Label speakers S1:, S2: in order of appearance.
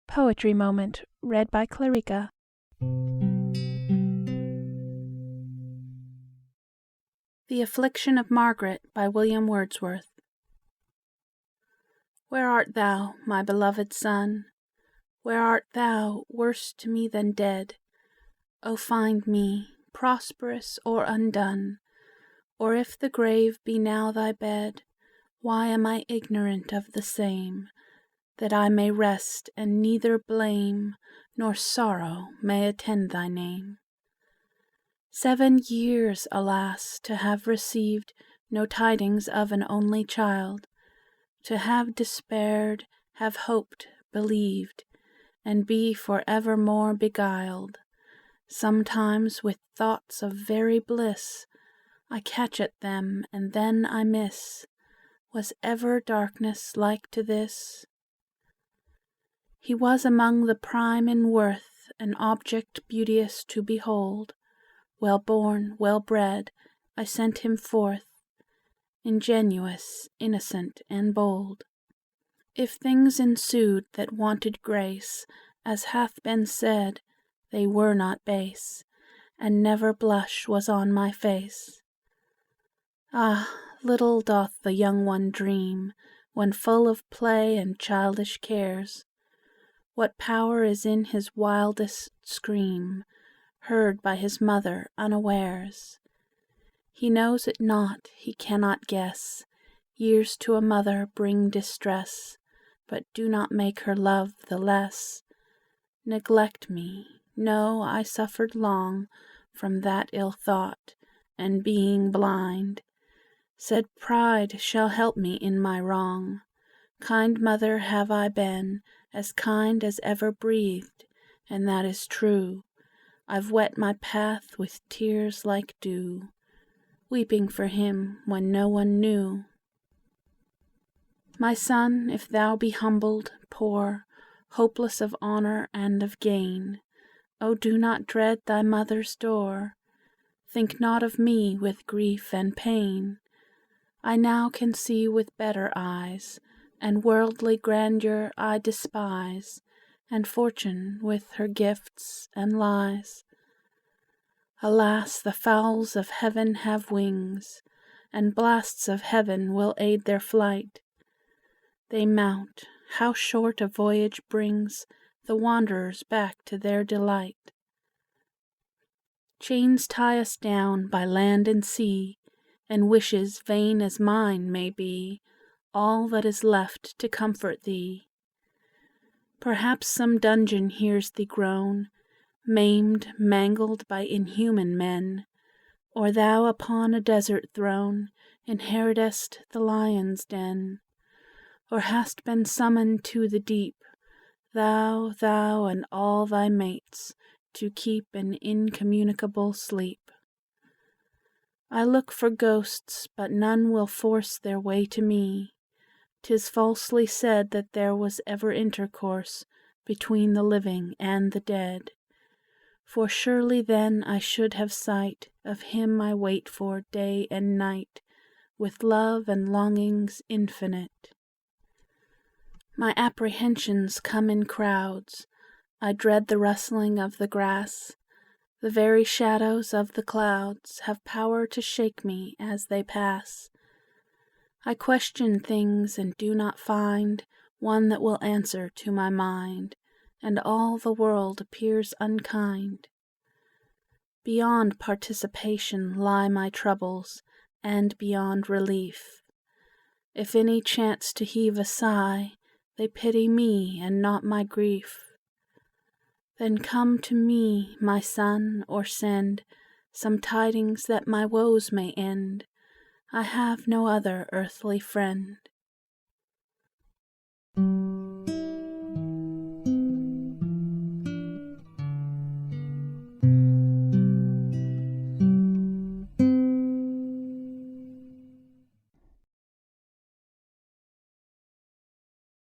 S1: Poetry Moment, read by Clarica. The Affliction of Margaret by William Wordsworth. Where art thou, my beloved son? Where art thou, worse to me than dead? O find me, prosperous or undone. Or if the grave be now thy bed, why am I ignorant of the same, that I may rest, and neither blame nor sorrow may attend thy name? 7 years, alas, to have received no tidings of an only child, to have despaired, have hoped, believed, and be for evermore beguiled. Sometimes with thoughts of very bliss I catch at them, and then I miss. Was ever darkness like to this? He was among the prime in worth, an object beauteous to behold. Well born, well bred, I sent him forth, ingenuous, innocent, and bold. If things ensued that wanted grace, as hath been said, they were not base, and never blush was on my face. Ah, little doth the young one dream, when full of play and childish cares, what power is in his wildest scream, heard by his mother unawares. He knows it not, he cannot guess. Years to a mother bring distress, but do not make her love the less. Neglect me, no, I suffered long from that ill thought, and being blind, said pride shall help me in my wrong. Kind mother have I been, as kind as ever breathed, and that is true. I've wet my path with tears like dew, weeping for him when no one knew. My son, if thou be humbled, poor, hopeless of honour and of gain, O do not dread thy mother's door. Think not of me with grief and pain. I now can see with better eyes, and worldly grandeur I despise, and fortune with her gifts and lies. Alas, the fowls of heaven have wings, and blasts of heaven will aid their flight. They mount, how short a voyage brings the wanderers back to their delight. Chains tie us down by land and sea, and wishes vain as mine may be all that is left to comfort thee. Perhaps some dungeon hears thee groan, maimed, mangled by inhuman men, or thou upon a desert throne inheritest the lion's den, or hast been summoned to the deep, thou and all thy mates, to keep an incommunicable sleep. I look for ghosts, but none will force their way to me. 'Tis falsely said that there was ever intercourse between the living and the dead. For surely then I should have sight of him I wait for day and night, with love and longings infinite. My apprehensions come in crowds. I dread the rustling of the grass. The very shadows of the clouds have power to shake me as they pass. I question things and do not find one that will answer to my mind, and all the world appears unkind. Beyond participation lie my troubles, and beyond relief. If any chance to heave a sigh, they pity me and not my grief. Then come to me, my son, or send some tidings that my woes may end. I have no other earthly friend.